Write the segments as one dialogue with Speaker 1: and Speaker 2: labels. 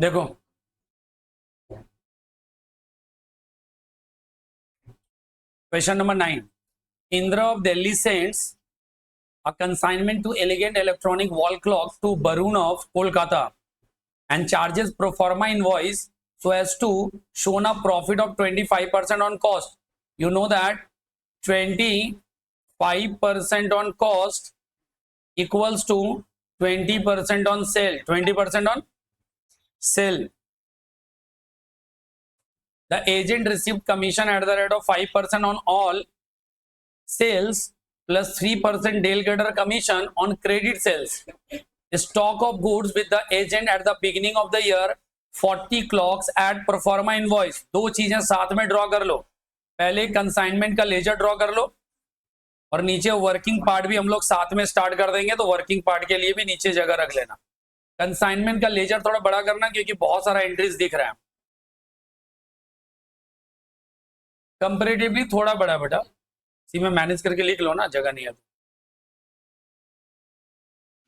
Speaker 1: देखो question number 9, Indra of Delhi sends a consignment to Elegant Electronic Wall Clock to Barun of Kolkata and charges pro forma invoice so as to show a profit of 25% on cost. You know that 25% on cost equals to 20% on sale. 20% on sale. The agent received commission at the rate of 5% on all sales plus 3% deal getter commission on credit sales. Stock of goods with the agent at the beginning of the year 40 clocks at pro forma invoice. दो चीजें साथ में draw कर लो, पहले consignment का laser draw कर लो और नीचे वर्किंग पार्ट भी हम लोग साथ में स्टार्ट कर देंगे, तो वर्किंग पार्ट के लिए भी नीचे जगह रख लेना। कंसाइनमेंट का लेजर थोड़ा बड़ा करना क्योंकि बहुत सारा एंट्रीज दिख रहा है, कंपेरेटिवली थोड़ा बड़ा बेटा, इसी में मैनेज करके लिख लो ना, जगह नहीं है।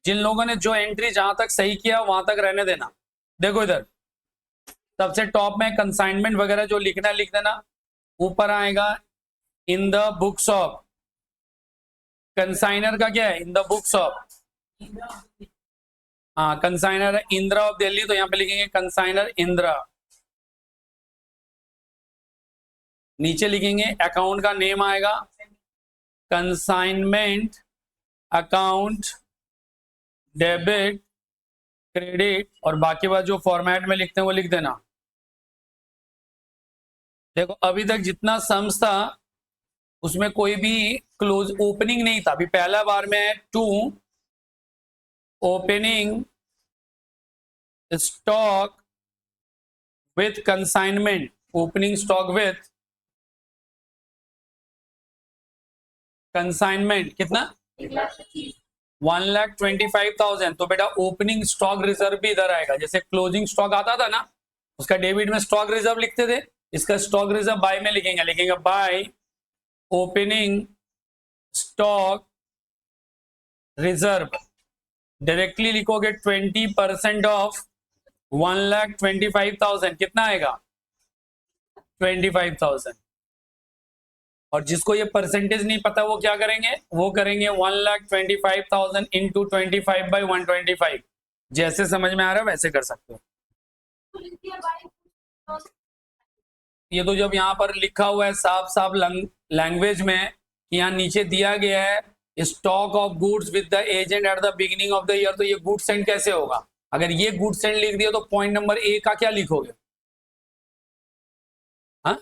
Speaker 1: जिन लोगों ने जो एंट्री जहां तक सही किया वहां तक रहने देना। देखो इधर सबसे टॉप में कंसाइनमेंट वगैरह जो लिखना है लिख देना, ऊपर आएगा in the books of, consignor का क्या है इन द बुक्स ऑफ, हाँ कंसाइनर है इंदिरा ऑफ दिल्ली, तो यहाँ पे लिखेंगे कंसाइनर इंदिरा। नीचे लिखेंगे अकाउंट का नेम आएगा कंसाइनमेंट अकाउंट डेबिट क्रेडिट, और बाकी बात जो फॉर्मेट में लिखते हैं वो लिख देना। देखो अभी तक जितना सम्स था उसमें कोई भी क्लोज ओपनिंग नहीं था, अभी पहला बार में to opening stock with consignment, opening stock with consignment कितना 1,25,000, तो बेटा ओपनिंग स्टॉक रिजर्व भी इधर आएगा। जैसे क्लोजिंग स्टॉक आता था ना, उसका डेबिट में स्टॉक रिजर्व लिखते थे, इसका स्टॉक रिजर्व बाय में लिखेंगे by opening stock reserve. Directly लिखोगे 20% ऑफ 1,25,000 कितना आएगा 25,000। और जिसको ये परसेंटेज नहीं पता वो क्या करेंगे, वो करेंगे 1,25,000 इंटू 25/125। जैसे समझ में आ रहा है वैसे कर सकते हो। ये तो जब यहाँ पर लिखा हुआ है साफ साफ लैंग्वेज में, यहाँ नीचे दिया गया है stock of goods with the agent at the beginning of the year, तो ये गुड सेंड कैसे होगा? अगर ये गुड सेंड लिख दिया तो पॉइंट नंबर ए का क्या लिखोगे? हाँ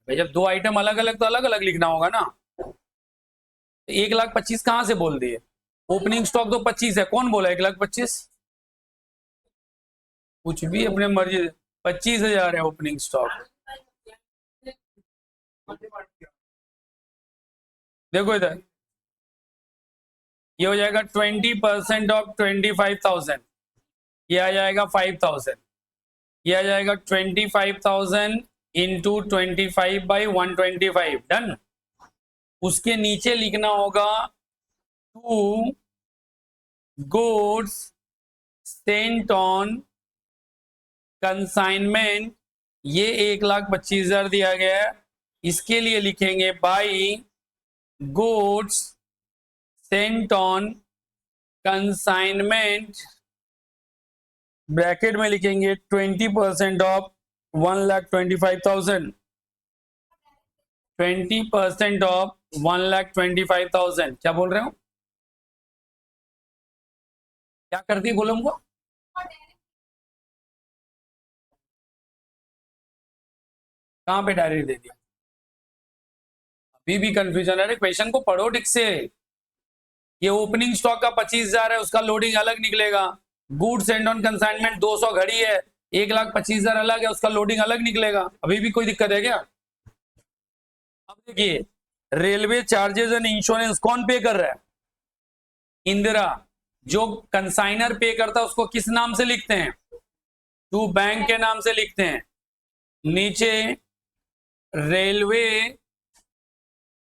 Speaker 1: भाई जब दो आइटम अलग अलग तो अलग अलग लिखना होगा ना। 1,25,000 कहां से बोल दिए? ओपनिंग स्टॉक तो 25 है, कौन बोला 1,25,000? कुछ भी अपने मर्जी, 25,000 है ओपनिंग स्टॉक। देखो इधर ये हो जाएगा 20% ऑफ 25,000, ये आ जाएगा 5,000, ये आ जाएगा 25,000 इंटू 25/125। डन। उसके नीचे लिखना होगा to goods sent on consignment, ये 1,25,000 दिया गया है, इसके लिए लिखेंगे by goods sent on consignment, bracket में लिखेंगे 20% ऑफ 1,25,000, 20% ऑफ 1,25,000। क्या बोल रहे हो? क्या करती बोलो हमको? कहां पे डायरेक्ट दे दिया? अभी भी कंफ्यूजन है, क्वेश्चन को पढ़ो ठीक से। ये ओपनिंग स्टॉक का 25,000 है, उसका लोडिंग अलग निकलेगा। गुड्स एंड ऑन कंसाइनमेंट 200 घड़ी है, 1,25,000 अलग है, उसका लोडिंग अलग निकलेगा। अभी भी कोई दिक्कत है क्या? अब देखिए रेलवे चार्जेस एंड इंश्योरेंस कौन पे कर रहा है? इंदिरा। जो कंसाइनर पे करता है उसको किस नाम से लिखते हैं? टू बैंक के नाम से लिखते हैं। नीचे रेलवे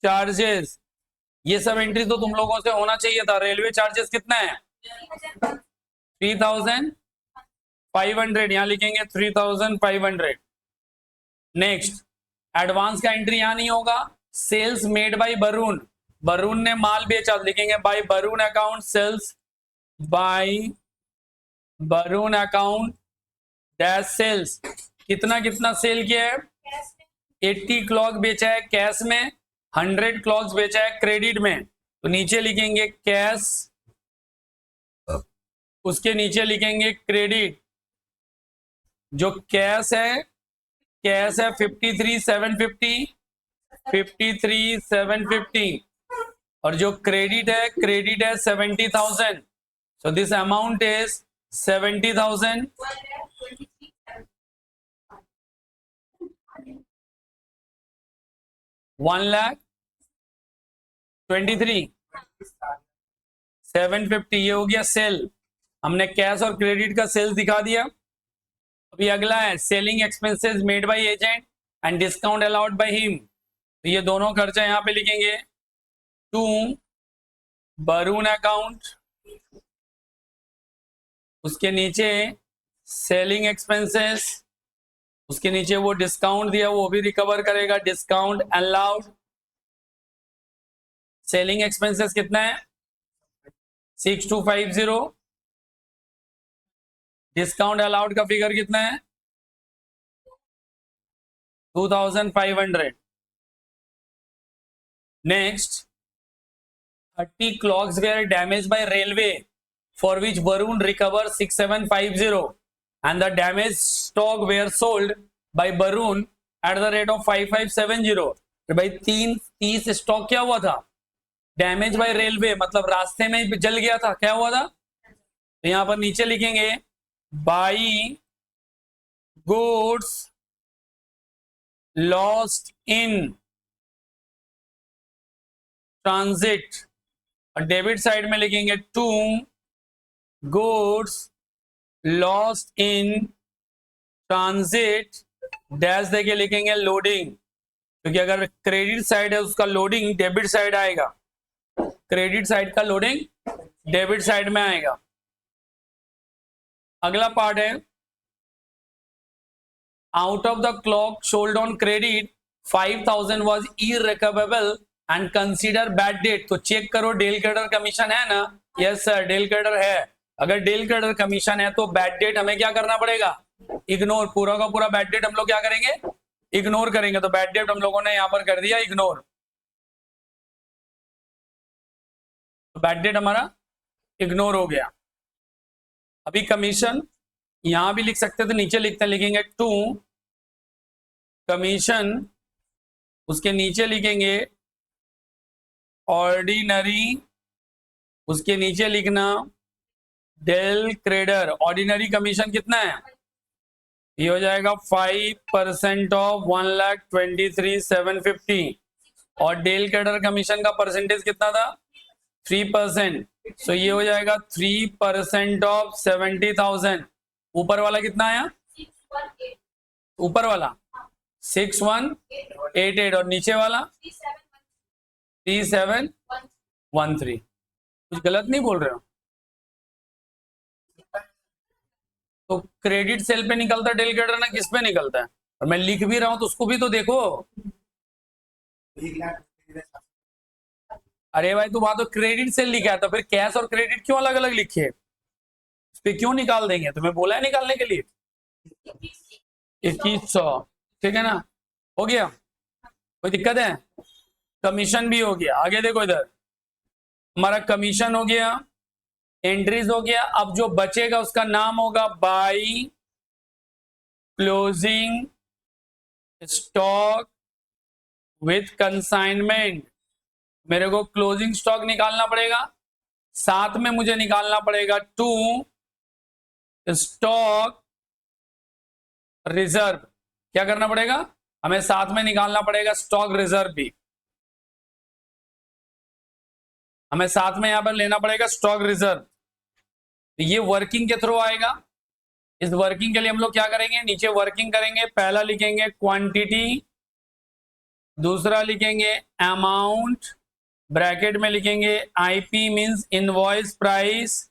Speaker 1: चार्जेस, ये सब एंट्री तो तुम लोगों से होना चाहिए था। रेलवे चार्जेस कितना है? 3,500 500, यहां लिखेंगे 3500। नेक्स्ट, एडवांस का एंट्री यहां नहीं होगा। Sales made by Varun, Varun ने माल बेचा, लिखेंगे by Varun account, sales by Varun account dash sales. कितना कितना सेल किया है? 80 क्लॉक बेचा है कैश में, 100 क्लॉक्स बेचा है क्रेडिट में। तो नीचे लिखेंगे कैश, उसके नीचे लिखेंगे क्रेडिट। जो कैश है 53,750, 53,750, और जो क्रेडिट है 70,000। So this amount is 70,000। 1,23,750, ये हो गया सेल। हमने कैश और क्रेडिट का सेल्स दिखा दिया। अभी अगला है selling expenses made by agent and discount allowed by him. तो ये दोनों खर्चा यहां पे लिखेंगे टू वरुण अकाउंट, उसके नीचे सेलिंग एक्सपेंसेस, उसके नीचे वो डिस्काउंट दिया वो भी रिकवर करेगा, डिस्काउंट अलाउड। सेलिंग एक्सपेंसेस कितना है? 6250। डिस्काउंट अलाउड का फिगर कितना है? 2500। Next, 30 clocks were damaged by railway for which Varun recovered 6750 and the damaged stock were sold by Varun at the rate of 5570। तो भाई 30 स्टॉक क्या हुआ था? डैमेज बाय रेलवे, मतलब रास्ते में जल गया था। क्या हुआ था? तो यहां पर नीचे लिखेंगे by goods lost in transit, और डेबिट साइड में लिखेंगे to goods lost in transit dash देके लिखेंगे लोडिंग, क्योंकि अगर क्रेडिट साइड है उसका लोडिंग डेबिट साइड आएगा, क्रेडिट साइड का लोडिंग डेबिट साइड में आएगा। अगला पार्ट है out of the clock sold on credit 5000 was irrecoverable and consider bad debt. तो चेक करो डेल क्रेडिटर कमीशन है ना? यस सर, डेल क्रेडिटर है। अगर डेल क्रेडिटर कमीशन है तो बैड डेट हमें क्या करना पड़ेगा? इग्नोर। पूरा का पूरा बैड डेट हम लोग क्या करेंगे? इग्नोर करेंगे। तो बैड डेट हम लोगों ने यहां पर कर दिया इग्नोर। तो बैड डेट हमारा इग्नोर हो गया। अभी कमीशन यहां भी लिख सकते थे, नीचे लिखते लिखेंगे टू कमीशन, उसके नीचे लिखेंगे ऑर्डिनरी, उसके नीचे लिखना डेल क्रेडिटर। ऑर्डिनरी कमीशन कितना है? ये हो जाएगा 5% ऑफ 1,23,750, और डेल क्रेडिटर कमीशन का परसेंटेज कितना था? 3%। सो ये हो जाएगा 3% ऑफ 70,000। ऊपर वाला कितना आया? ऊपर वाला 6188, और नीचे वाला 3713। कुछ गलत नहीं बोल रहे हो? तो क्रेडिट सेल पे निकलता है डेल क्रेडिटर ना किस पे निकलता है? और मैं लिख भी रहा हूं तो उसको भी तो देखो। अरे भाई, तो वहां तो क्रेडिट सेल लिखा है, तो फिर कैश और क्रेडिट क्यों अलग अलग लिखे? इस पे क्यों निकाल देंगे? तुम्हें बोला है निकालने के लिए। 2100, ठीक है ना? हो गया? कोई दिक्कत है? कमीशन भी हो गया। आगे देखो, इधर हमारा कमीशन हो गया, एंट्रीज हो गया। अब जो बचेगा उसका नाम होगा by closing stock with consignment. मेरे को क्लोजिंग स्टॉक निकालना पड़ेगा, साथ में मुझे निकालना पड़ेगा टू स्टॉक रिजर्व। क्या करना पड़ेगा? हमें साथ में निकालना पड़ेगा स्टॉक रिजर्व भी। हमें साथ में यहां पर लेना पड़ेगा स्टॉक रिजर्व। ये वर्किंग के थ्रू आएगा। इस वर्किंग के लिए हम लोग क्या करेंगे? नीचे वर्किंग करेंगे। पहला लिखेंगे क्वांटिटी, दूसरा लिखेंगे अमाउंट, ब्रैकेट में लिखेंगे आईपी मींस इनवॉइस प्राइस,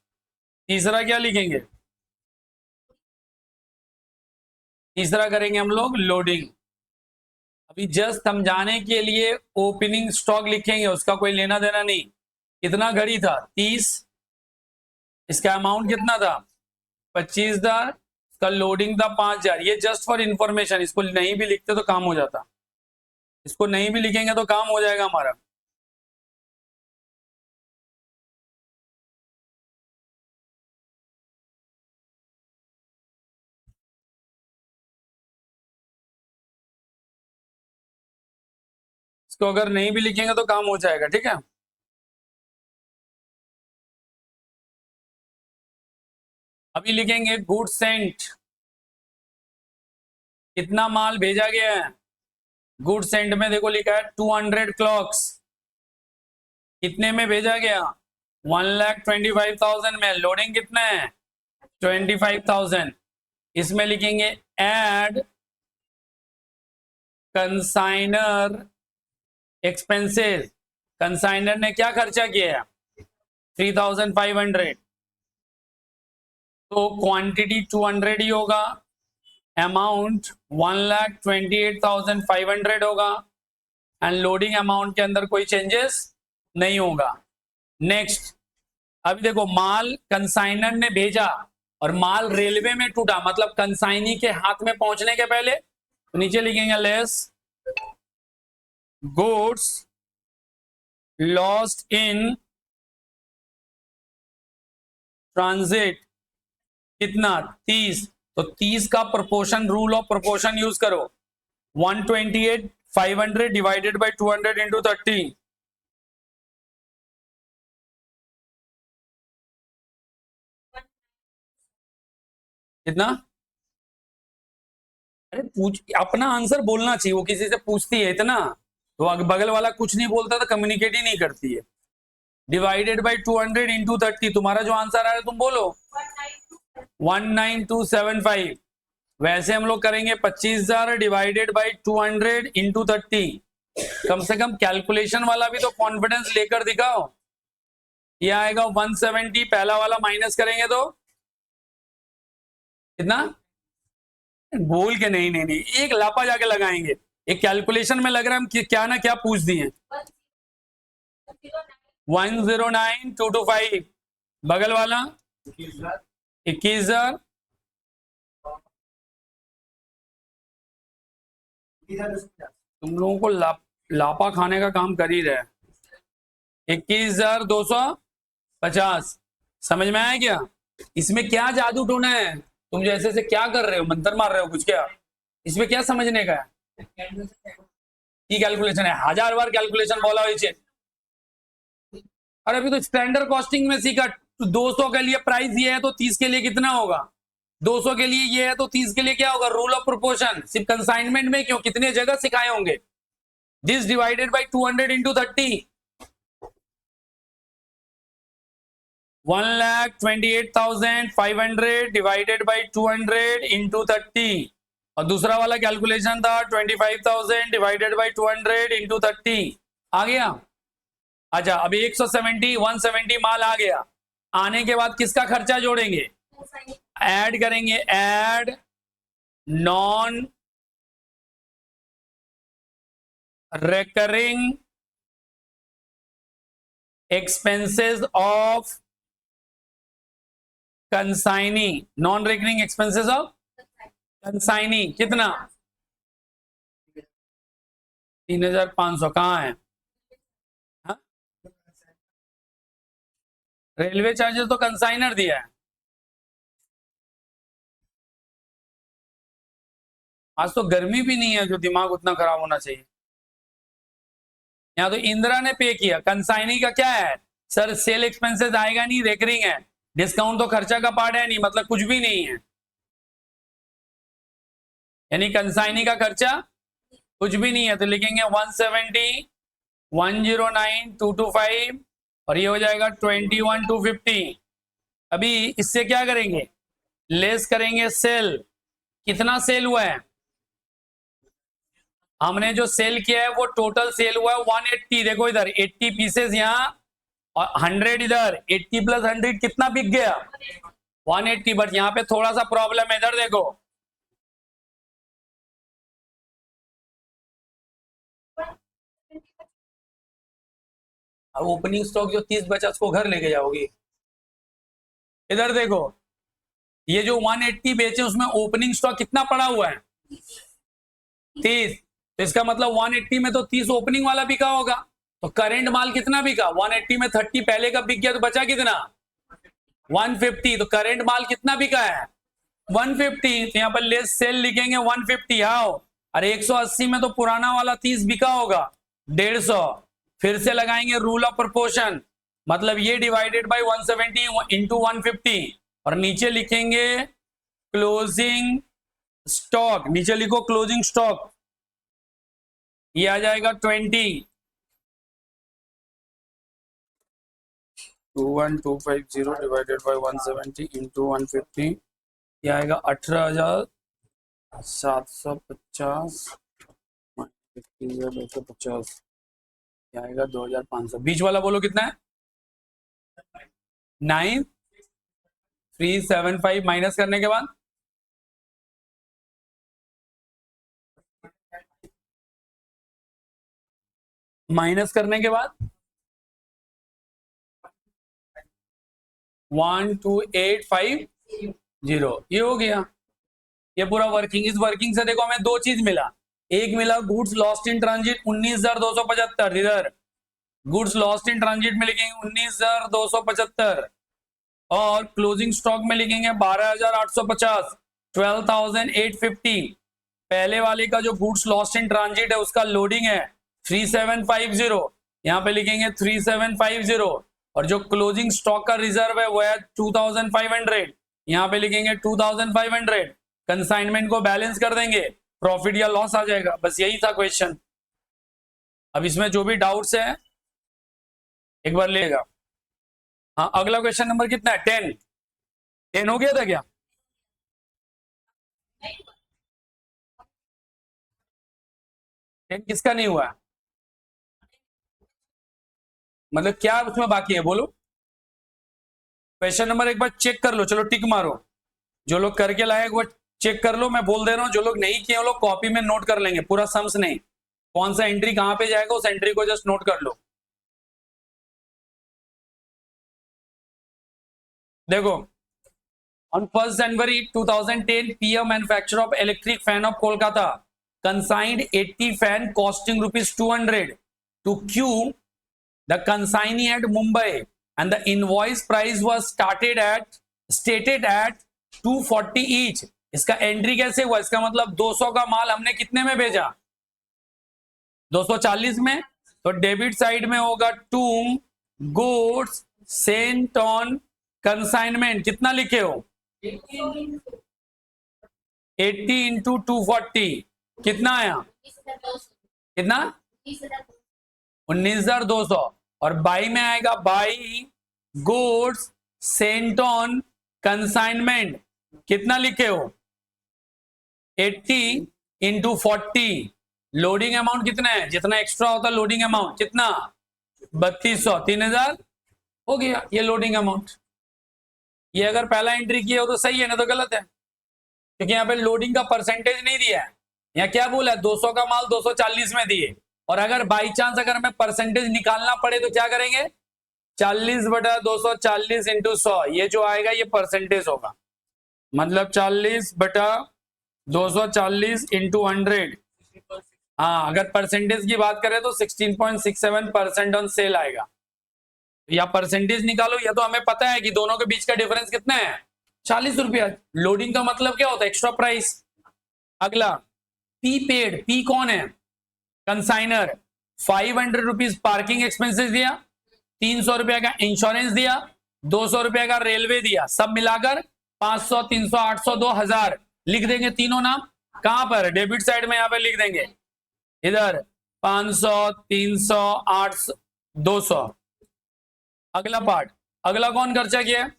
Speaker 1: तीसरा क्या लिखेंगे? तीसरा करेंगे हम लोग लोडिंग। अभी जस्ट समझाने के लिए ओपनिंग स्टॉक लिखेंगे, उसका कोई लेना देना नहीं। कितना घड़ी था 30, इसका अमाउंट कितना था 25,000, इसका लोडिंग था 5,000। ये जस्ट फॉर इंफॉर्मेशन, इसको नहीं भी लिखते तो काम हो जाता, इसको नहीं भी लिखेंगे तो काम हो जाएगा हमारा। इसको अगर नहीं भी लिखेंगे तो काम हो जाएगा, ठीक है। अभी लिखेंगे गुड सेंट, कितना माल भेजा गया है। गुड सेंट में देखो लिखा है 200 क्लॉक्स, कितने में भेजा गया 1,25,000 में। लोडिंग कितना है 25,000। इसमें लिखेंगे एड कंसाइनर एक्सपेंसेस। कंसाइनर ने क्या खर्चा किया है 3,500, तो क्वांटिटी 200 ही होगा, अमाउंट 1,28,500 होगा, एंड लोडिंग अमाउंट के अंदर कोई चेंजेस नहीं होगा। नेक्स्ट, अभी देखो माल कंसाइनर ने भेजा और माल रेलवे में टूटा, मतलब कंसाइनी के हाथ में पहुंचने के पहले, तो नीचे लिखेंगे less goods lost in transit, कितना 30, तो 30 का proportion, rule of proportion use करो, 128,500 डिवाइडेड बाय 200 इंटू 30। कितना? अरे पूछ, अपना आंसर बोलना चाहिए, वो किसी से पूछती है इतना, तो बगल वाला कुछ नहीं बोलता तो कम्युनिकेट ही नहीं करती है। डिवाइडेड बाय 200 इंटू 30, तुम्हारा जो आंसर आया तुम बोलो 19275। वैसे हम लोग करेंगे 25,000 डिवाइडेड बाय 200 इंटू 30। कम से कम कैलकुलेशन वाला भी तो कॉन्फिडेंस लेकर दिखाओ। ये आएगा 170, पहला वाला माइनस करेंगे तो कितना, बोल के नहीं नहीं नहीं, एक लापा जाके लगाएंगे। एक कैलकुलेशन में लग रहा है हम क्या ना क्या पूछ दिए। 109,225, बगल वाला 21,000, तुम लोगों को लापा खाने का काम कर ही रहे। 21,250, समझ में आया क्या? इसमें क्या जादू टोना है, तुम जैसे से क्या कर रहे हो, मंत्र मार रहे हो कुछ क्या? इसमें क्या समझने का है? की कैलकुलेशन है, 1000 बार कैलकुलेशन बोला हुई। और अभी तो स्टैंडर्ड कॉस्टिंग में सीखा, 200 के लिए प्राइस ये है तो 30 के लिए कितना होगा, 200 के लिए ये है तो 30 के लिए क्या होगा, रूल ऑफ प्रोपोर्शन। सिर्फ कंसाइनमेंट में क्यों, कितने जगह सिखाए होंगे। This divided by 200 into 30, 1,28,500 divided by 200 into 30, और दूसरा वाला कैलकुलेशन था 25,000 डिवाइडेड बाय 200 इंटू 30। आ गया? अच्छा, अभी 170 माल आ गया, आने के बाद किसका खर्चा जोड़ेंगे, ऐड करेंगे, add non recurring expenses of consignee, non recurring expenses of consignee, कितना 3,500 कहाँ है? हा? रेलवे चार्जेस तो कंसाइनर दिया है। आज तो गर्मी भी नहीं है जो दिमाग उतना खराब होना चाहिए। यहाँ तो इंदिरा ने पे किया, कंसाइनी का क्या है सर, सेल एक्सपेंसेस आएगा नहीं, रेकरिंग है, डिस्काउंट तो खर्चा का पार्ट है नहीं, मतलब कुछ भी नहीं है, यानी कंसाइनी का खर्चा कुछ भी नहीं है। तो लिखेंगे 170, 109,225, और ये हो जाएगा 21,250। अभी इससे क्या करेंगे, लेस करेंगे सेल, कितना सेल हुआ है, हमने जो सेल किया है वो टोटल सेल हुआ है 180। देखो इधर 80 पीसेस यहाँ और 100 इधर, 80 प्लस 100 कितना बिक गया 180। बट यहाँ पे थोड़ा सा प्रॉब्लम है, इधर देखो अब ओपनिंग स्टॉक जो 30 बचा उसको घर लेके जाओगी। इधर देखो, ये जो 180 बेचे उसमें ओपनिंग स्टॉक कितना पड़ा हुआ है? 30। तो इसका मतलब 180 में तो 30 ओपनिंग वाला बिका होगा। तो करंट माल कितना बिका? 180 में 30 पहले का बिक गया तो बचा कितना? 150। तो करंट माल कितना बिका है? 150। तो यहाँ पर लेस सेल लिखेंगे 150। हाउ? अरे 180 में तो पुराना वाला 30 बिका होगा, 150। फिर से लगाएंगे रूल ऑफ प्रोपोर्शन, मतलब ये डिवाइडेड बाय 170 इंटू 150, और नीचे लिखेंगे क्लोजिंग स्टॉक। नीचे लिखो क्लोजिंग स्टॉक, ये आ जाएगा 20। 21250 डिवाइडेड बाय 170 इंटू 150, ये आएगा 18,750 250, ये आएगा 2,500। बीच वाला बोलो कितना है? 9375 माइनस करने के बाद माइनस करने के बाद 12850, ये हो गया। ये पूरा वर्किंग, इस वर्किंग से देखो हमें दो चीज मिला। एक मिला गुड्स लॉस्ट इन ट्रांजिट 19,275, इधर गुड्स लॉस्ट इन ट्रांजिट में लिखेंगे 19,275, और क्लोजिंग स्टॉक में लिखेंगे 12,850, 12,850। पहले वाले का जो गुड्स लॉस्ट इन ट्रांजिट है उसका लोडिंग है 3750, यहाँ पे लिखेंगे 3750, और जो क्लोजिंग स्टॉक का रिजर्व है वो है 2500, यहाँ पे लिखेंगे 2500। कंसाइनमेंट को बैलेंस कर देंगे, प्रॉफिट या लॉस आ जाएगा। बस यही था क्वेश्चन। अब इसमें जो भी डाउट्स है एक बार लेगा। हाँ, अगला क्वेश्चन नंबर कितना है? 10। 10 हो गया था क्या? किसका नहीं हुआ? मतलब क्या उसमें बाकी है बोलो? क्वेश्चन नंबर एक बार चेक कर लो, चलो टिक मारो। जो लोग करके लाए वो चेक कर लो, मैं बोल दे रहा हूं जो लोग नहीं किए वो लोग कॉपी में नोट कर लेंगे, पूरा सम्स नहीं, कौन सा एंट्री कहां पे जाएगा उस एंट्री को जस्ट नोट कर लो। देखो, on 1st January 2010, PM manufacturer of electric fan of Kolkata consigned 80 fan costing rupees 200 to Q, the consignee at Mumbai, and the invoice price was stated at 240 each. इसका entry कैसे हुआ? इसका मतलब 200 का माल हमने कितने में भेजा? 240 में। तो डेबिट साइड में होगा to goods sent on consignment, कितना लिखे हो? 80 इंटू 240, कितना आया? कितना? 19,200। और बाई में आएगा by goods sent on consignment, कितना लिखे हो? 80 इंटू 40। लोडिंग अमाउंट कितना है? जितना एक्स्ट्रा होता है लोडिंग अमाउंट, कितना? 3200, 3000 हो गया ये लोडिंग अमाउंट। ये अगर पहला एंट्री किया हो तो सही है, ना तो गलत है, क्योंकि यहाँ पे लोडिंग का परसेंटेज नहीं दिया है। यहाँ क्या बोला है? 200 का माल 240 में दिए, और अगर बाई चांस अगर हमें परसेंटेज निकालना पड़े तो क्या करेंगे? 40/240 इंटू 100, ये जो आएगा ये परसेंटेज होगा, मतलब 40/240 इंटू 100। हाँ, अगर परसेंटेज की बात करें तो 16.67% ऑन सेल आएगा। या परसेंटेज निकालो, या तो हमें पता है कि दोनों के बीच का डिफरेंस कितना है? 40 रुपया। लोडिंग का मतलब क्या होता है? Extra price. अगला पी पेड, पी कौन है? कंसाइनर। 500 रुपीज पार्किंग एक्सपेंसेस दिया, 300 रुपया का इंश्योरेंस दिया, 200 रुपया का रेलवे दिया, सब मिलाकर 500, 300, 800, 2000 लिख देंगे तीनों नाम। कहां पर? डेबिट साइड में, यहां पर लिख देंगे इधर 500, 300, 800, 200। अगला पार्ट, अगला कौन खर्चा किया?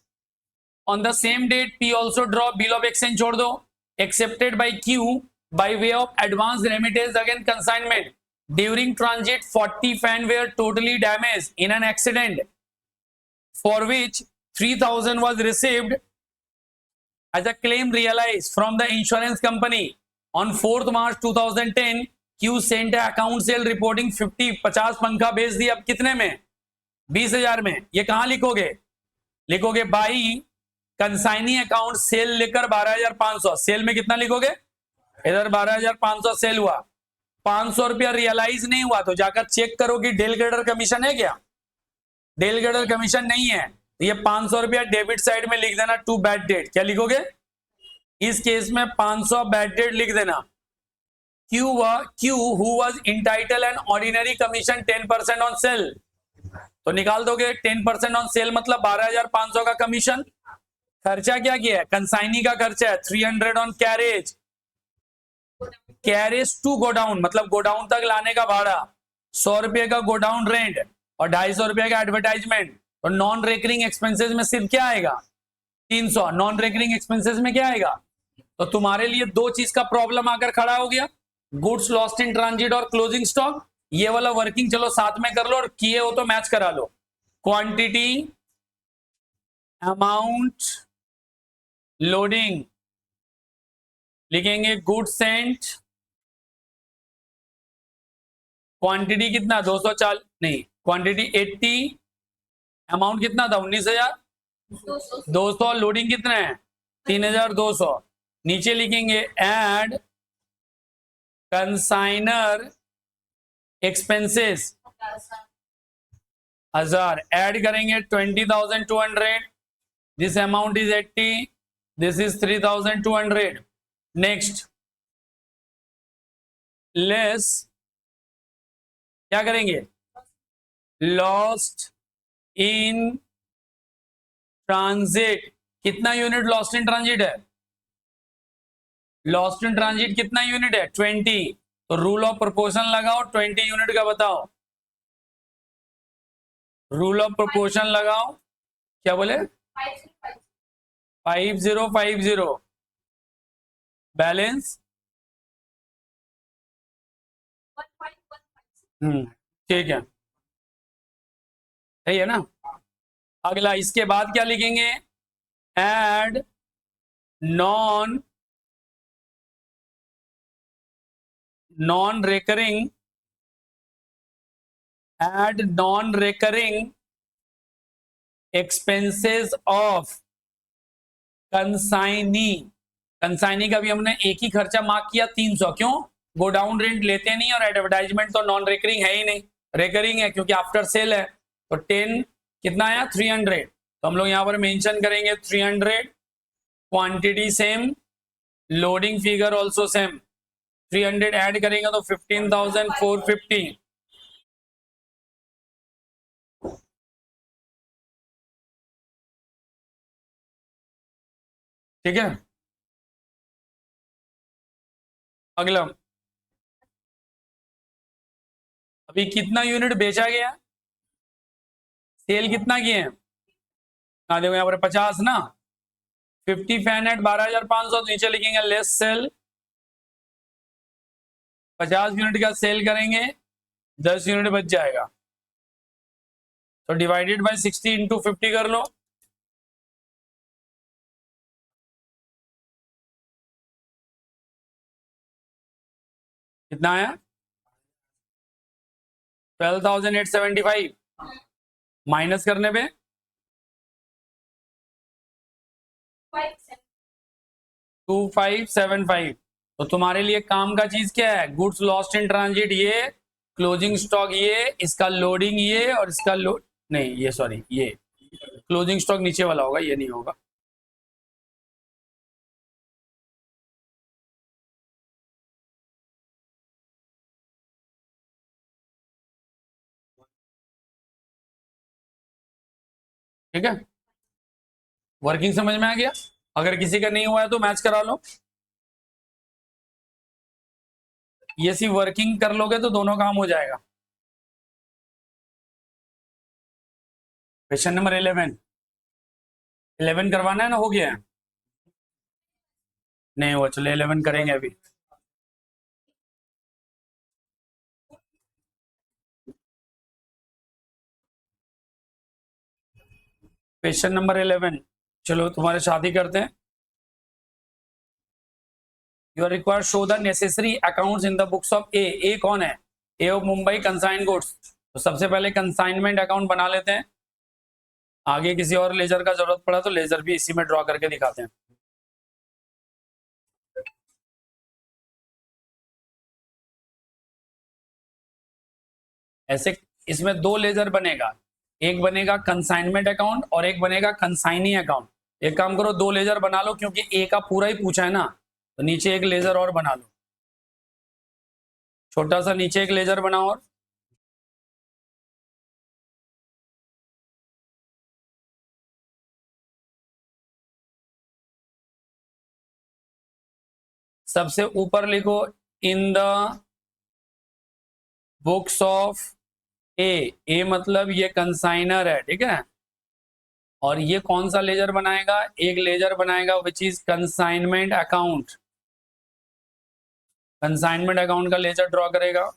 Speaker 1: On the same date P also draw bill of exchange, छोड़ दो, accepted by Q by way of advance remittance again consignment. During transit 40 fan were totally damage in an accident for which 3000 was received as a claim realized from the insurance company. On 4th March 2010, Q sent a account sale reporting 50 पंखा बेच दी। अब कितने में? 20,000 में। ये कहां लिखोगे? लिखोगे बाई कंसाइनी अकाउंट सेल लेकर 12,500। सेल में कितना लिखोगे? इधर 12,500 सेल हुआ, 500 रुपया रियलाइज नहीं हुआ, तो जाकर चेक करो कि डेल ग्रेडर कमीशन है क्या? डेल ग्रेडर कमीशन नहीं है, तो ये 500 रुपया डेबिट साइड में लिख देना टू बैड डेट। क्या लिखोगे? इस केस में 500 बैड डेट लिख देना। Q who was entitled an ordinary commission 10% on sale, तो निकाल दोगे 10% ऑन सेल मतलब 12,500 का कमीशन। खर्चा क्या किया है? कंसाइनी का खर्चा है 300 on carriage, carriage to godown मतलब गोडाउन तक लाने का भाड़ा, 100 रुपए का गोडाउन रेंट और 250 रुपए का एडवर्टाइजमेंट। और नॉन रेकरिंग एक्सपेंसेस में सिर्फ क्या आएगा? 300। नॉन रेकरिंग एक्सपेंसेस में क्या आएगा? तो तुम्हारे लिए दो चीज का प्रॉब्लम आकर खड़ा हो गया, गुड्स लॉस्ट इन ट्रांजिट और क्लोजिंग स्टॉक। ये वाला वर्किंग चलो साथ में कर लो, और किए हो तो मैच करा लो। क्वांटिटी, अमाउंट, लोडिंग लिखेंगे गुड सेंट। क्वांटिटी कितना? 240 नहीं, क्वांटिटी 80, अमाउंट कितना था? 19,200, लोडिंग कितना है? 3,200। नीचे लिखेंगे एड कंसाइनर एक्सपेंसेस 1000, ऐड करेंगे 20,200, this amount is 80, this is 3,200। Next less क्या करेंगे? Lost in transit. कितना यूनिट लॉस्ट इन ट्रांजिट है? लॉस्ट इन ट्रांजिट कितना यूनिट है? 20। तो रूल ऑफ प्रोपोर्शन लगाओ, 20 यूनिट का बताओ। रूल ऑफ प्रोपोर्शन लगाओ। क्या बोले? 5050। बैलेंस ठीक है, सही है ना। अगला इसके बाद क्या लिखेंगे? Add non recurring, add non recurring expenses of consignee. Consignee का भी हमने एक ही खर्चा मार्क किया 300। क्यों? गोडाउन रेंट लेते नहीं और एडवर्टाइजमेंट तो नॉन रेकरिंग है ही नहीं, रेकरिंग है क्योंकि आफ्टर सेल है। तो 10 कितना आया? 300। तो हम लोग यहाँ पर मेंशन करेंगे 300। Quantity same, loading figure also same. 300 add करेंगे तो 15,450। ठीक है। अगला, अभी कितना यूनिट बेचा गया? सेल कितना किए हैं? देखो यहाँ पर 50 ना, 50 फैन एट 12,500। नीचे लिखेंगे लेस सेल, 50 यूनिट का सेल करेंगे, 10 यूनिट बच जाएगा। तो डिवाइडेड बाय 60 इंटू 50 कर लो। कितना आया? 12,875 माइनस करने पे 2,575। तो तुम्हारे लिए काम का चीज क्या है? गुड्स लॉस्ट इन ट्रांजिट ये, क्लोजिंग स्टॉक ये, इसका लोडिंग ये, और इसका लोड नहीं, ये सॉरी, ये क्लोजिंग स्टॉक नीचे वाला होगा, ये नहीं होगा। ठीक है, वर्किंग समझ में आ गया? अगर किसी का नहीं हुआ है तो मैच करा लो। ये सी वर्किंग कर लोगे तो दोनों काम हो जाएगा। क्वेश्चन नंबर 11 करवाना है ना? हो गया है? नहीं हुआ, चलो 11 करेंगे अभी। क्वेश्चन नंबर 11, चलो तुम्हारे साथ ही करते हैं। You are required show the necessary accounts in the books of A. A कौन है? A of Mumbai consign goods. तो सबसे पहले कंसाइनमेंट अकाउंट बना लेते हैं, आगे किसी और लेजर का जरूरत पड़ा तो लेजर भी इसी में ड्रॉ करके दिखाते हैं। ऐसे इसमें दो लेजर बनेगा, एक बनेगा कंसाइनमेंट अकाउंट और एक बनेगा कंसाइनी अकाउंट। एक काम करो, दो लेजर बना लो, क्योंकि ए का पूरा ही पूछा है ना, तो नीचे एक लेजर और बना लो, छोटा सा नीचे एक लेजर बनाओ। और सबसे ऊपर लिखो इन द बुक्स ऑफ ए मतलब ये कंसाइनर है, ठीक है। और ये कौन सा लेजर बनाएगा, एक लेजर बनाएगा which is consignment account, consignment account का लेजर ड्रॉ करेगा।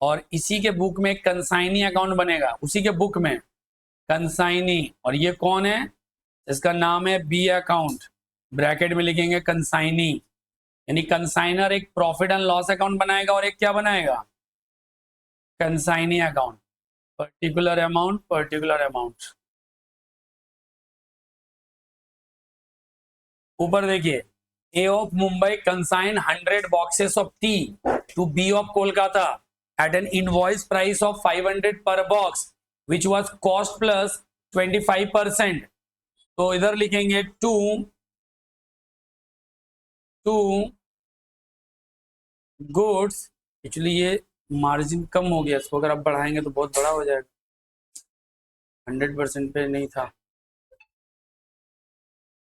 Speaker 1: और इसी के बुक में कंसाइनी अकाउंट बनेगा, उसी के बुक में कंसाइनी। और ये कौन है, इसका नाम है बी अकाउंट, ब्रैकेट में लिखेंगे कंसाइनी। यानी कंसाइनर एक प्रॉफिट एंड लॉस अकाउंट बनाएगा और एक क्या बनाएगा, consignee account, particular amount particular amount. ऊपर देखिए, A of Mumbai consign 100 boxes of tea to B of Kolkata at an invoice price of 500 per box which was cost plus 25%। तो इधर लिखेंगे टू गुड्स। एक्चुअली ये मार्जिन कम हो गया, इसको अगर आप बढ़ाएंगे तो बहुत बड़ा हो जाएगा, 100% पे नहीं था।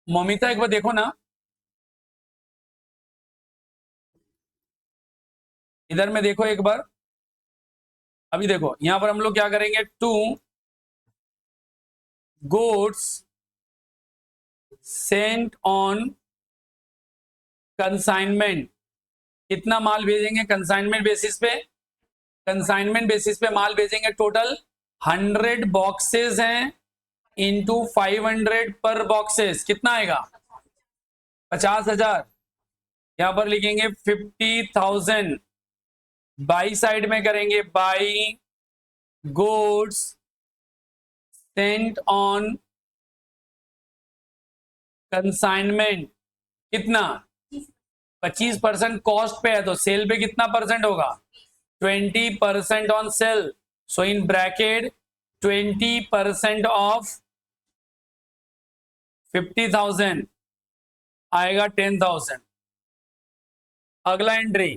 Speaker 1: ममिता एक बार देखो ना, इधर में देखो एक बार। अभी देखो यहां पर हम लोग क्या करेंगे, to goods sent on consignment. कितना माल भेजेंगे कंसाइनमेंट बेसिस पे, कंसाइनमेंट बेसिस पे माल भेजेंगे टोटल 100 बॉक्सेस हैं इंटू 500 पर बॉक्सेस, कितना आएगा 50,000। यहां पर लिखेंगे 50,000, बाई साइड में करेंगे by goods sent on consignment, कितना 25% कॉस्ट पे है, तो सेल पे कितना परसेंट होगा 20% on sale. So in bracket 20% of 50,000 आएगा 10,000। अगला एंट्री,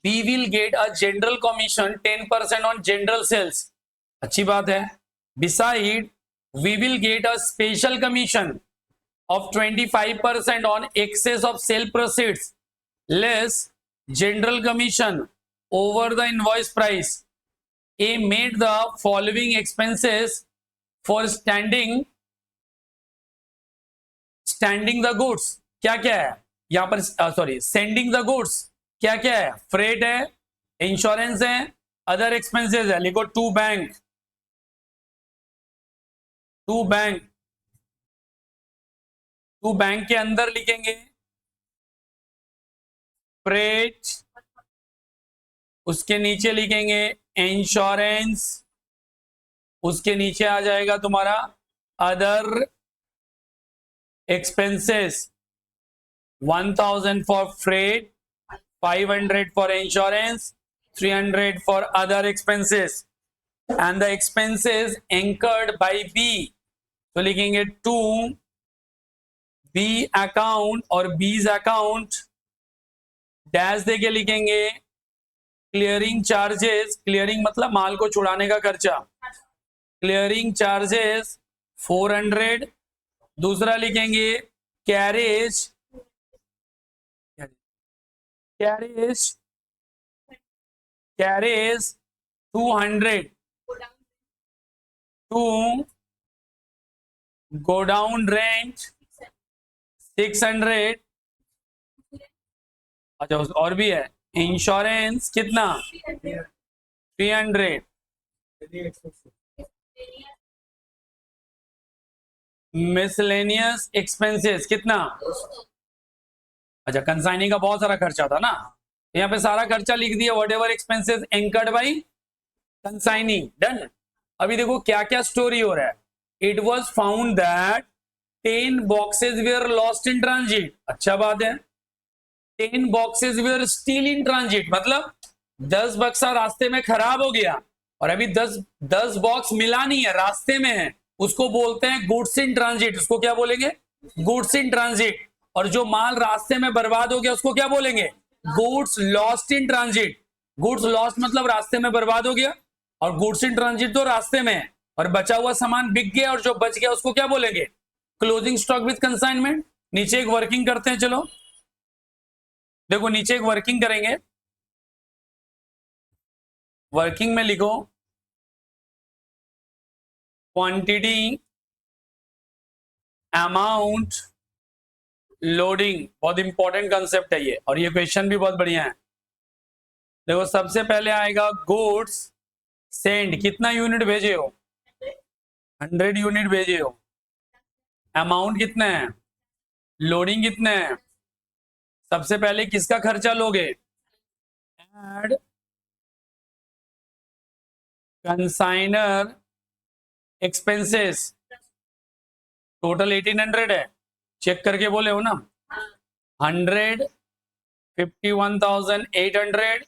Speaker 1: we will get a general commission 10% on general sales, अच्छी बात है। Beside we will get a special commission of 25% on excess of sale proceeds less general commission over the invoice price. A made the following expenses for standing the goods, क्या क्या है यहां पर, sorry sending the goods क्या क्या है, freight है, insurance है, अदर एक्सपेंसेस है। लिखो टू बैंक टू बैंक के अंदर लिखेंगे फ्रेट, उसके नीचे लिखेंगे इंश्योरेंस, उसके नीचे आ जाएगा तुम्हारा other expenses, 1,000 for freight, 500 for insurance, 300 for other expenses and the expenses incurred by B. तो लिखेंगे टू बी अकाउंट और बीज अकाउंट डैश देके लिखेंगे क्लियरिंग चार्जेस, क्लियरिंग मतलब माल को छुड़ाने का खर्चा, क्लियरिंग चार्जेस 400। दूसरा लिखेंगे carriage, carriage carriage 200 to godown rent 600। अच्छा और भी है, इंश्योरेंस कितना 300, मिसलेनियस एक्सपेंसेस कितना? अच्छा, कंसाइनिंग का बहुत सारा खर्चा था ना, यहाँ पे सारा खर्चा लिख दिया, whatever expenses incurred by consigning, done. अभी देखो क्या क्या स्टोरी हो रहा है। It was found that 10 boxes were lost in transit, अच्छा बात है। 10 boxes were still in transit, मतलब 10 बक्सा रास्ते में खराब हो गया और अभी 10 बॉक्स मिला नहीं है, रास्ते में है, उसको बोलते हैं गुड्स इन ट्रांजिट। उसको क्या बोलेंगे? Goods in transit. और जो माल रास्ते में बर्बाद हो गया उसको क्या बोलेंगे? Goods lost in transit. Goods lost मतलब रास्ते में बर्बाद हो गया, और गुड्स इन ट्रांजिट तो रास्ते में है, और बचा हुआ सामान बिक गया और जो बच गया उसको क्या बोलेंगे? Closing stock with consignment. नीचे एक वर्किंग करते हैं, चलो देखो नीचे एक वर्किंग करेंगे। वर्किंग में लिखो क्वांटिटी, अमाउंट, लोडिंग। बहुत इंपॉर्टेंट कंसेप्ट है ये, और ये क्वेश्चन भी बहुत बढ़िया है। देखो सबसे पहले आएगा गुड्स सेंड, कितना यूनिट भेजे हो? 100 यूनिट भेजे हो। अमाउंट कितना है? लोडिंग कितना है? सबसे पहले किसका खर्चा लोगे? एड कंसाइनर एक्सपेंसेस, टोटल 1800 है, चेक करके बोले हो ना। 100, 51,800,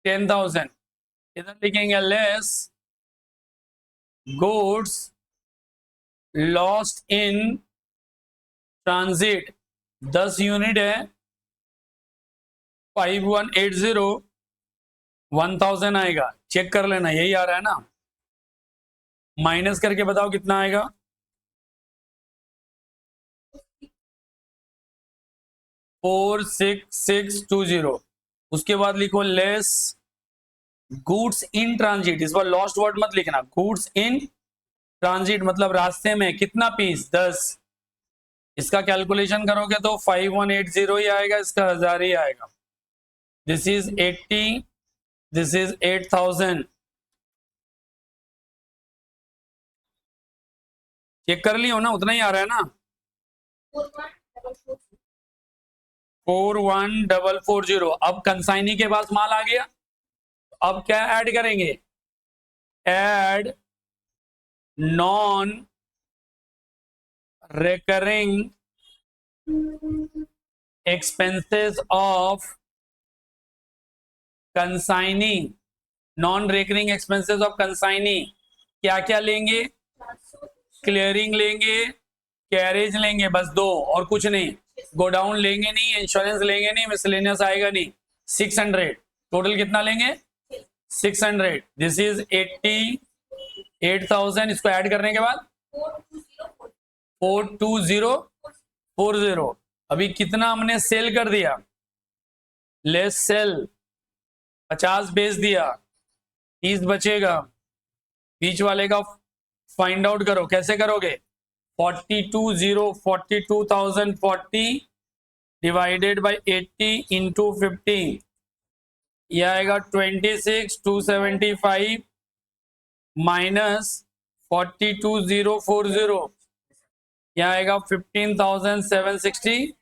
Speaker 1: 10,000। इधर लिखेंगे less goods lost in transit, 10 unit है, 5180, 1000 आएगा, चेक कर लेना यही आ रहा है ना। माइनस करके बताओ कितना आएगा? 46620। उसके बाद लिखो लेस गुड्स इन ट्रांजिट, इस बार लॉस्ट वर्ड मत लिखना, गुड्स इन ट्रांजिट मतलब रास्ते में, कितना पीस? 10। इसका कैलकुलेशन करोगे तो 5180 ही आएगा, इसका 1000 ही आएगा। This is 80, this is 8000। Check कर लियो ना, उतना ही आ रहा है ना। 41440। अब कंसाइनी के पास माल आ गया, अब क्या ऐड करेंगे? Add non recurring expenses of consignee, non recurring expenses of consignee. क्या क्या लेंगे? क्लियरिंग लेंगे, कैरेज लेंगे, बस दो, और कुछ नहीं। गोडाउन लेंगे नहीं, इंश्योरेंस लेंगे नहीं, मिसलेनियस आएगा नहीं। 600 टोटल कितना लेंगे? 600। This is 88,000। इसको ऐड करने के बाद 42040। अभी कितना हमने सेल कर दिया? लेस सेल, 50 बेच दिया, 30 बचेगा। बीच वाले का फाइंड आउट करो, कैसे करोगे? 42,040 डिवाइडेड बाई 80 इंटू 15, यह आएगा 26,275 माइनस 42,040, यह आएगा 15,760।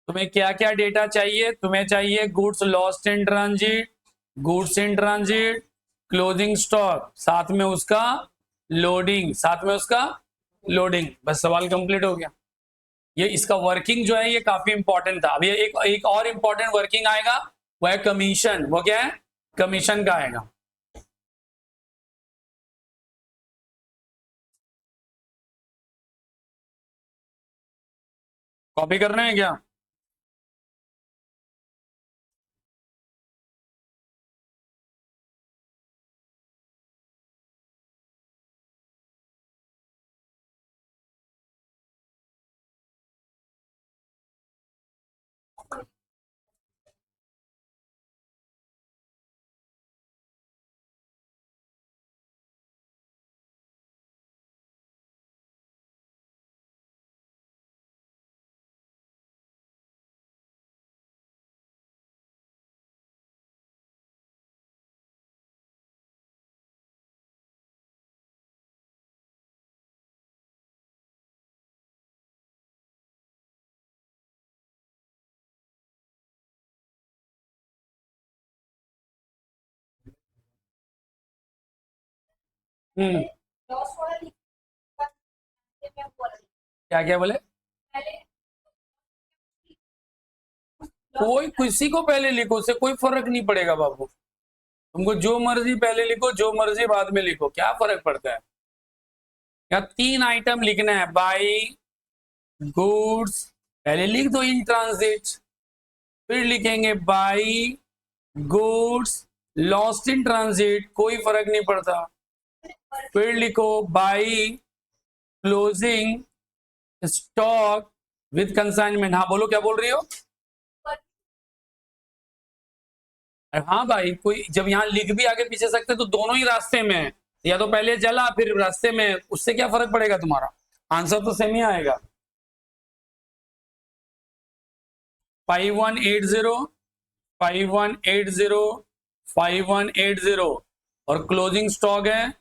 Speaker 1: तुम्हें क्या क्या डेटा चाहिए? तुम्हें चाहिए goods lost in transit, goods in transit, closing stock, साथ में उसका लोडिंग, साथ में उसका लोडिंग। बस सवाल कंप्लीट हो गया। ये इसका वर्किंग जो है ये काफी इंपॉर्टेंट था। अब ये एक और इंपॉर्टेंट वर्किंग आएगा, वो है कमीशन। वो क्या है? कमीशन का आएगा। कॉपी कर रहे हैं क्या? हम्म, क्या क्या बोले? कोई किसी को पहले लिखो, उससे कोई फर्क नहीं पड़ेगा बाबू। तुमको जो मर्जी पहले लिखो, जो मर्जी बाद में लिखो, क्या फर्क पड़ता है? या 3 आइटम लिखना है। बाई गुड्स, पहले लिख दो इन ट्रांजिट, फिर लिखेंगे by goods lost in transit, कोई फर्क नहीं पड़ता। फिर लिखो by closing stock with consignment. हाँ बोलो, क्या बोल रही हो? अरे हाँ भाई, कोई जब यहाँ लिख भी आगे पीछे सकते तो दोनों ही रास्ते में है। या तो पहले चला फिर रास्ते में, उससे क्या फर्क पड़ेगा? तुम्हारा आंसर तो सेम ही आएगा। 5180, 5180, 5180 और क्लोजिंग स्टॉक है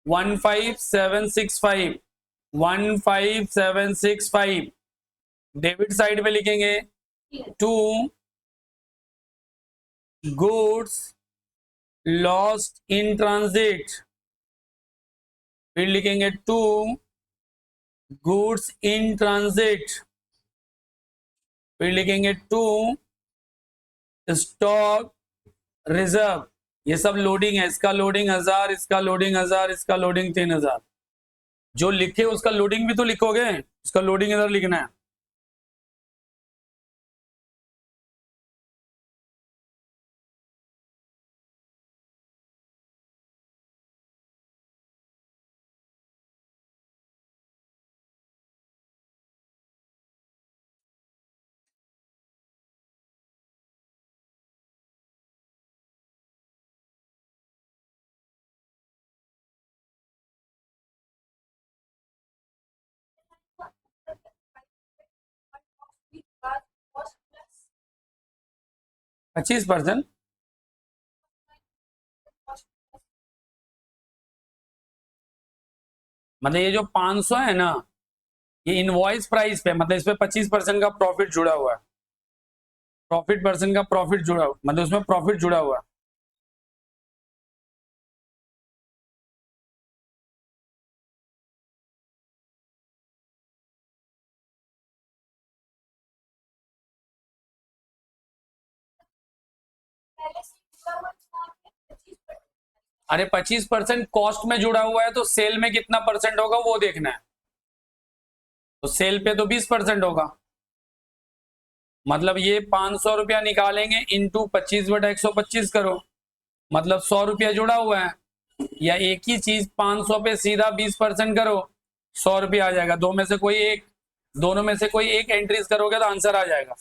Speaker 1: 15765, 15765। डेबिट साइड पे लिखेंगे to goods lost in transit, फिर लिखेंगे टू गुड्स इन ट्रांजिट, फिर लिखेंगे टू स्टॉक रिजर्व। ये सब लोडिंग है, इसका लोडिंग 1000, इसका लोडिंग 1000, इसका लोडिंग 3000। जो लिखे उसका लोडिंग भी तो लिखोगे, उसका लोडिंग इधर लिखना है। पच्चीस परसेंट मतलब ये जो 500 है ना, ये इनवॉइस प्राइस पे, मतलब इस पे 25% का प्रॉफिट जुड़ा हुआ है। प्रॉफिट परसेंट का प्रॉफिट जुड़ा हुआ, मतलब उसमें प्रॉफिट जुड़ा हुआ है। अरे 25% कॉस्ट में जुड़ा हुआ है, तो सेल में कितना परसेंट होगा वो देखना है। तो सेल पे तो 20% होगा। मतलब ये 500 रुपया निकालेंगे, इंटू 25/125 करो, मतलब 100 रुपया जुड़ा हुआ है। या एक ही चीज 500 पे सीधा 20% करो, 100 रुपया आ जाएगा। दो में से कोई एक, दोनों में से कोई एक एंट्रीज करोगे तो आंसर आ जाएगा।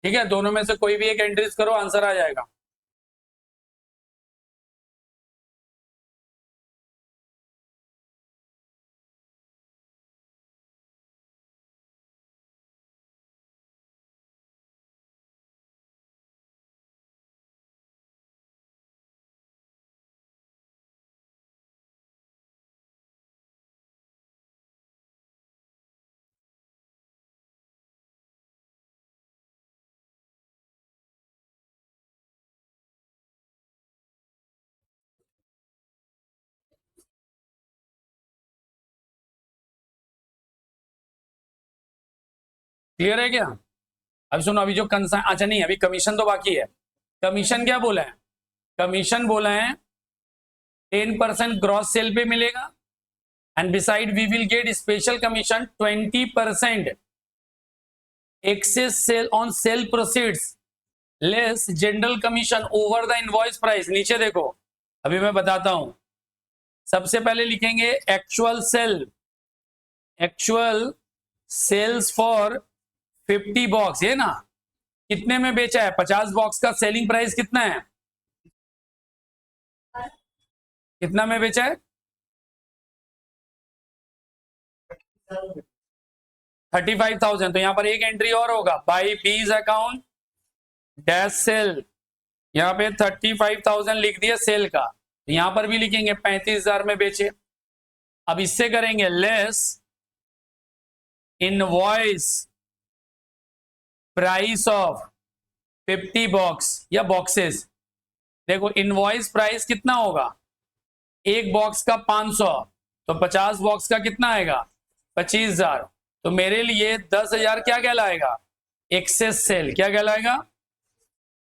Speaker 1: ठीक है, दोनों में से कोई भी एक एंट्रीज करो, आंसर आ जाएगा। क्लियर है क्या? अभी सुनो, अभी जो कंसाइन, अच्छा नहीं, अभी कमीशन तो बाकी है। कमीशन क्या बोला है? कमीशन बोला है 10% ग्रॉस सेल पे मिलेगा, and beside we will get special commission 20% excess sale on sale proceeds less general commission over the invoice price. नीचे देखो, अभी मैं बताता हूं। सबसे पहले लिखेंगे actual sale, actual sales for 50 box, ये ना कितने में बेचा है? 50 बॉक्स का सेलिंग प्राइस कितना है? कितना में बेचा है? 35,000। तो यहां पर एक एंट्री और होगा, बाई बीज अकाउंट डैश सेल। यहाँ पे 35,000 लिख दिया सेल का, यहां पर भी लिखेंगे 35,000 में बेचे। अब इससे करेंगे less invoice price of 50 box या बॉक्सेस, देखो इनवॉइस प्राइस कितना होगा, एक बॉक्स का 500, तो 50 बॉक्स का कितना आएगा 25,000। तो मेरे लिए 10,000 क्या कहलाएगा, एक्सेस सेल। क्या कहलाएगा,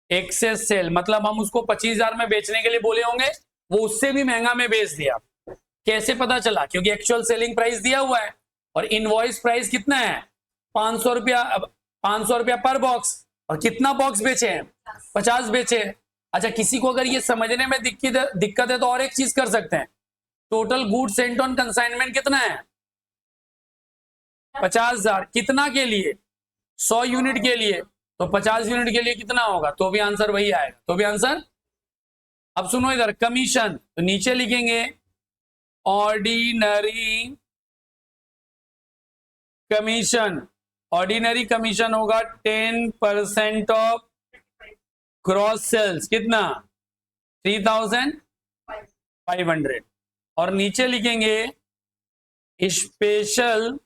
Speaker 1: एक्सेस सेल। मतलब हम उसको 25,000 में बेचने के लिए बोले होंगे, वो उससे भी महंगा में बेच दिया। कैसे पता चला, क्योंकि एक्चुअल सेलिंग प्राइस दिया हुआ है और इनवॉइस प्राइस कितना है 500 रुपया, 500 रुपया पर बॉक्स। और कितना बॉक्स बेचे हैं, 50 बेचे हैं। अच्छा, किसी को अगर ये समझने में दिक्कत है तो और एक चीज कर सकते हैं, total good Saint on consignment कितना है 50,000। कितना के लिए, 100 यूनिट के लिए। तो 50 यूनिट के लिए कितना होगा, तो भी आंसर वही आएगा, तो भी आंसर। अब सुनो इधर, कमीशन, तो नीचे लिखेंगे ऑर्डिनरी कमीशन। ऑर्डिनरी कमीशन होगा 10% ऑफ क्रॉस सेल्स। कितना, 3,500। और नीचे लिखेंगे स्पेशल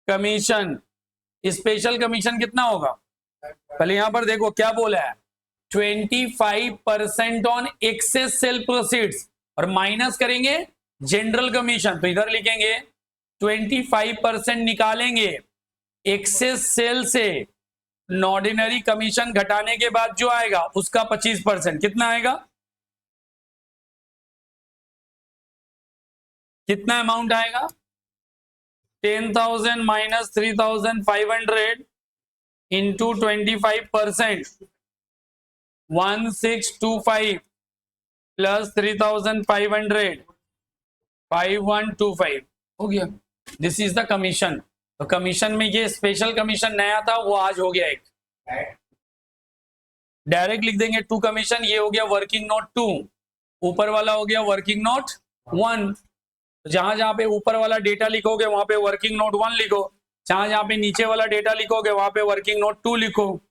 Speaker 1: कमीशन। स्पेशल कमीशन कितना होगा, पहले यहां पर देखो क्या बोला है, 25% ऑन एक्सेस सेल प्रोसीड्स, और माइनस करेंगे जनरल कमीशन। तो इधर लिखेंगे 25% निकालेंगे एक्सेस सेल से, ऑर्डिनरी कमीशन घटाने के बाद जो आएगा उसका 25%। कितना आएगा, कितना अमाउंट आएगा, 10,000 माइनस 3,500 इंटू 25%, 1625 प्लस 3,500, 5125 हो गया। This is the commission. तो कमीशन में ये स्पेशल कमीशन नया था, वो आज हो गया एक, डायरेक्ट लिख देंगे टू कमीशन। ये हो गया वर्किंग नोट 2, ऊपर वाला हो गया वर्किंग नोट 1। जहां जहां पे ऊपर वाला डेटा लिखोगे वहां पे वर्किंग नोट 1 लिखो, जहां जहां पे नीचे वाला डेटा लिखोगे वहां पे वर्किंग नोट 2 लिखो।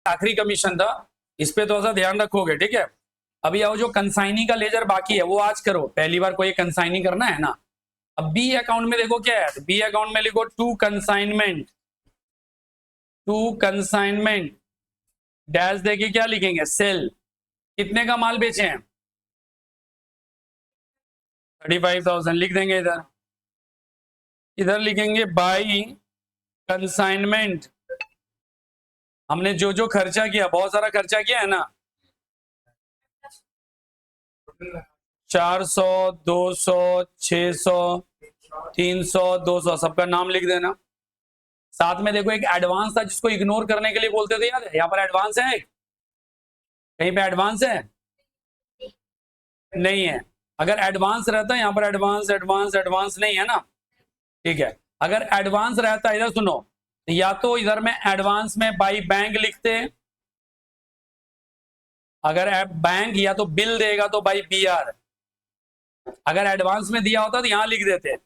Speaker 1: आखिरी कमीशन था, इस पे थोड़ा सा ध्यान रखोगे, ठीक है। अभी आओ जो कंसाइनी का लेजर बाकी है वो आज करो, पहली बार कोई कंसाइनी करना है ना। अब बी अकाउंट में देखो क्या है, बी अकाउंट में लिखो to consignment, to consignment dash देके क्या लिखेंगे सेल। कितने का माल बेचे हैं 35,000 लिख देंगे इधर। इधर लिखेंगे बाई कंसाइनमेंट, हमने जो जो खर्चा किया, बहुत सारा खर्चा किया है ना, 400 200 600 300 200 सबका नाम लिख देना। साथ में देखो एक एडवांस था जिसको इग्नोर करने के लिए बोलते थे, याद है, यहाँ पर एडवांस है, कहीं पे एडवांस है नहीं है। अगर एडवांस रहता है यहाँ पर एडवांस एडवांस एडवांस नहीं है ना, ठीक है। अगर एडवांस रहता है, इधर सुनो, या तो इधर में एडवांस में बाई बैंक लिखते, अगर बैंक या तो बिल देगा तो बाई बीआर, अगर एडवांस में दिया होता तो यहां लिख देते।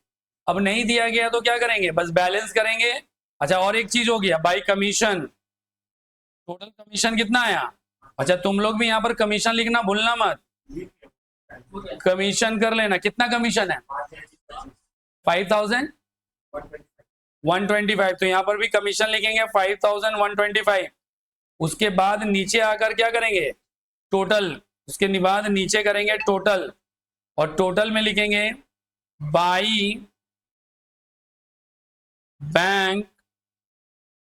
Speaker 1: अब नहीं दिया गया तो क्या करेंगे, बस बैलेंस करेंगे। अच्छा, और एक चीज हो गया बाई कमीशन, टोटल कमीशन कितना आया। अच्छा, तुम लोग भी यहाँ पर कमीशन लिखना भूलना मत, कमीशन कर लेना। कितना कमीशन है 5,125। तो यहाँ पर भी कमीशन लिखेंगे 5,125। उसके बाद नीचे आकर क्या करेंगे टोटल, उसके बाद नीचे करेंगे टोटल, और टोटल में लिखेंगे by bank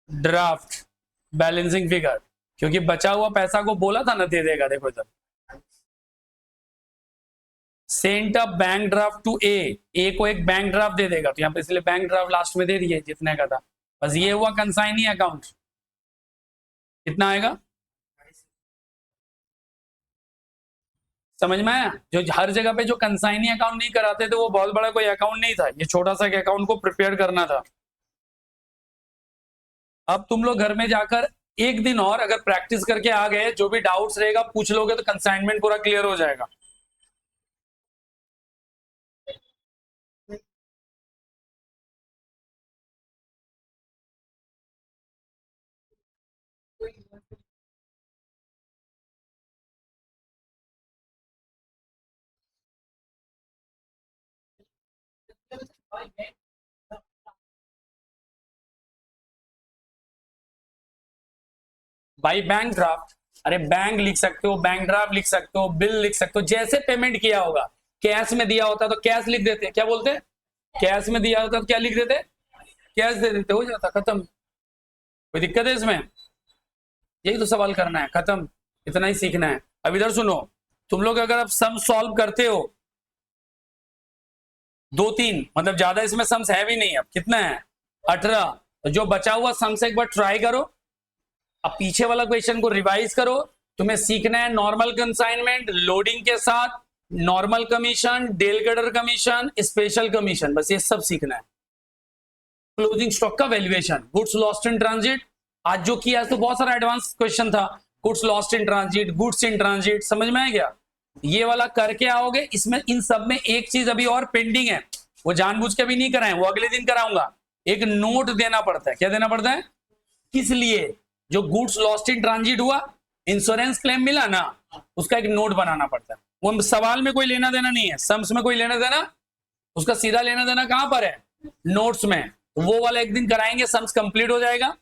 Speaker 1: draft balancing figure, क्योंकि बचा हुआ पैसा को बोला था ना दे देगा। देखो इधर sent a bank draft to A को एक बैंक ड्राफ्ट दे देगा, तो यहाँ पे इसलिए बैंक ड्राफ्ट लास्ट में दे दिए जितने का था। बस ये हुआ कंसाइनी अकाउंट। कितना आएगा समझ में आया। जो हर जगह पे जो कंसाइनी अकाउंट नहीं कराते थे वो बहुत बड़ा कोई अकाउंट नहीं था, ये छोटा सा अकाउंट को प्रिपेयर करना था। अब तुम लोग घर में जाकर एक दिन और अगर प्रैक्टिस करके आ गए, जो भी डाउट्स रहेगा पूछ लोगे तो कंसाइनमेंट पूरा क्लियर हो जाएगा। भाई बैंक ड्राफ्ट, अरे बैंक लिख सकते हो, बैंक ड्राफ्ट लिख सकते हो, बिल लिख सकते हो, जैसे पेमेंट किया होगा। कैश में दिया होता तो कैश लिख देते, क्या बोलते, कैश में दिया होता तो क्या लिख देते, कैश दे देते, हो जाता, खत्म। कोई दिक्कत है इसमें? यही तो सवाल करना है, खत्म, इतना ही सीखना है। अब इधर सुनो, तुम लोग अगर अब सम सॉल्व करते हो 2-3, मतलब ज्यादा इसमें सम्स है भी नहीं, अब कितना है 18, तो जो बचा हुआ सम से एक बार ट्राई करो। अब पीछे वाला क्वेश्चन को रिवाइज करो। तुम्हें सीखना है नॉर्मल कंसाइनमेंट लोडिंग के साथ, normal commission, del credere commission, special commission, बस ये सब सीखना है। क्लोजिंग स्टॉक का valuation, goods lost in transit, आज जो किया तो बहुत सारा एडवांस क्वेश्चन था, goods lost in transit, goods in transit, समझ में आ गया? ये वाला करके आओगे। इसमें इन सब में एक चीज अभी और पेंडिंग है, वो जानबूझ के भी नहीं कराएं, वो अगले दिन कराऊंगा। एक नोट देना पड़ता है। क्या देना पड़ता है? किस लिए? जो गुड्स लॉस्ट इन ट्रांजिट हुआ, इंश्योरेंस क्लेम मिला ना, उसका एक नोट बनाना पड़ता है। वो सवाल में कोई लेना देना नहीं है, सम्स में कोई लेना देना, उसका सीधा लेना देना कहां पर है? नोट्स में। वो वाला एक दिन कराएंगे, सम्स कंप्लीट हो जाएगा।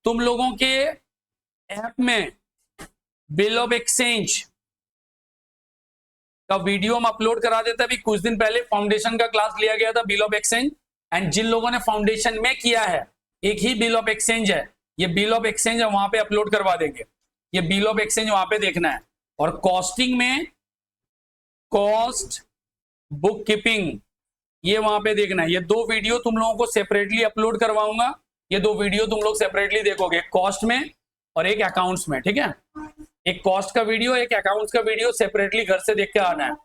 Speaker 1: तुम लोगों के ऐप में बिल ऑफ एक्सचेंज का वीडियो हम अपलोड करा देते हैं। अभी कुछ दिन पहले फाउंडेशन का क्लास लिया गया था बिल ऑफ एक्सचेंज, एंड जिन लोगों ने फाउंडेशन में किया है, एक ही बिल ऑफ एक्सचेंज है, ये बिल ऑफ एक्सचेंज वहां पे अपलोड करवा देंगे। ये बिल ऑफ एक्सचेंज वहां पे देखना है। और कॉस्टिंग में कॉस्ट बुक कीपिंग, ये वहां पे देखना है। ये 2 वीडियो तुम लोगों को सेपरेटली अपलोड करवाऊंगा। ये 2 वीडियो तुम लोग सेपरेटली देखोगे, कॉस्ट में और एक अकाउंट्स में, ठीक है? एक कॉस्ट का वीडियो, एक अकाउंट्स का वीडियो सेपरेटली घर से देख के आना है।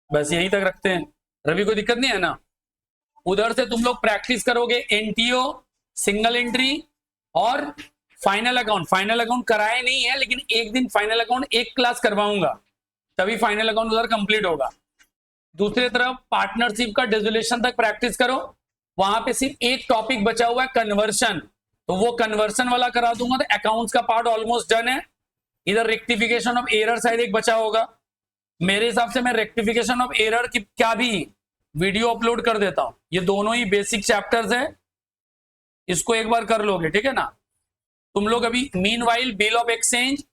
Speaker 1: बस यही तक रखते हैं। रवि, कोई दिक्कत नहीं है ना? उधर से तुम लोग प्रैक्टिस करोगे एनटीओ, सिंगल एंट्री और फाइनल अकाउंट। फाइनल अकाउंट कराए नहीं है, लेकिन एक दिन फाइनल अकाउंट एक क्लास करवाऊंगा, तभी फाइनल अकाउंट उधर कंप्लीट होगा। दूसरी तरफ पार्टनरशिप का डिसोल्यूशन तक प्रैक्टिस करो। वहां पे सिर्फ एक टॉपिक बचा हुआ है, कन्वर्शन, तो वो कन्वर्शन वाला करा दूंगा। तो अकाउंट्स का पार्ट ऑलमोस्ट डन है। इधर रेक्टिफिकेशन ऑफ एरर शायद एक बचा होगा। मेरे हिसाब से मैं रेक्टिफिकेशन ऑफ एरर की क्या भी वीडियो अपलोड कर देता हूं। ये दोनों ही बेसिक चैप्टर्स है, इसको एक बार कर लोगे, ठीक है ना? तुम लोग अभी meanwhile bill of exchange,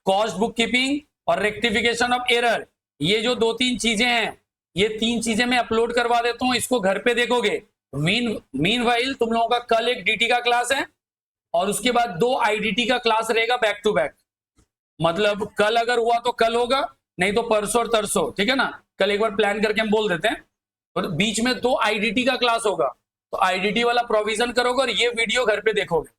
Speaker 1: cost book keeping और रेक्टिफिकेशन ऑफ एरर, ये जो 2-3 चीजें हैं, ये 3 चीजें मैं अपलोड करवा देता हूं, इसको घर पे देखोगे। मीनवाइल तुम लोगों का कल एक डीटी का क्लास है और उसके बाद 2 आईडीटी का क्लास रहेगा बैक टू बैक। मतलब कल अगर हुआ तो कल होगा, नहीं तो परसों और तरसों, ठीक है ना? कल एक बार प्लान करके हम बोल देते हैं। और बीच में 2 आईडीटी का क्लास होगा, तो आईडीटी वाला प्रोविजन करोगे और ये वीडियो घर पे देखोगे।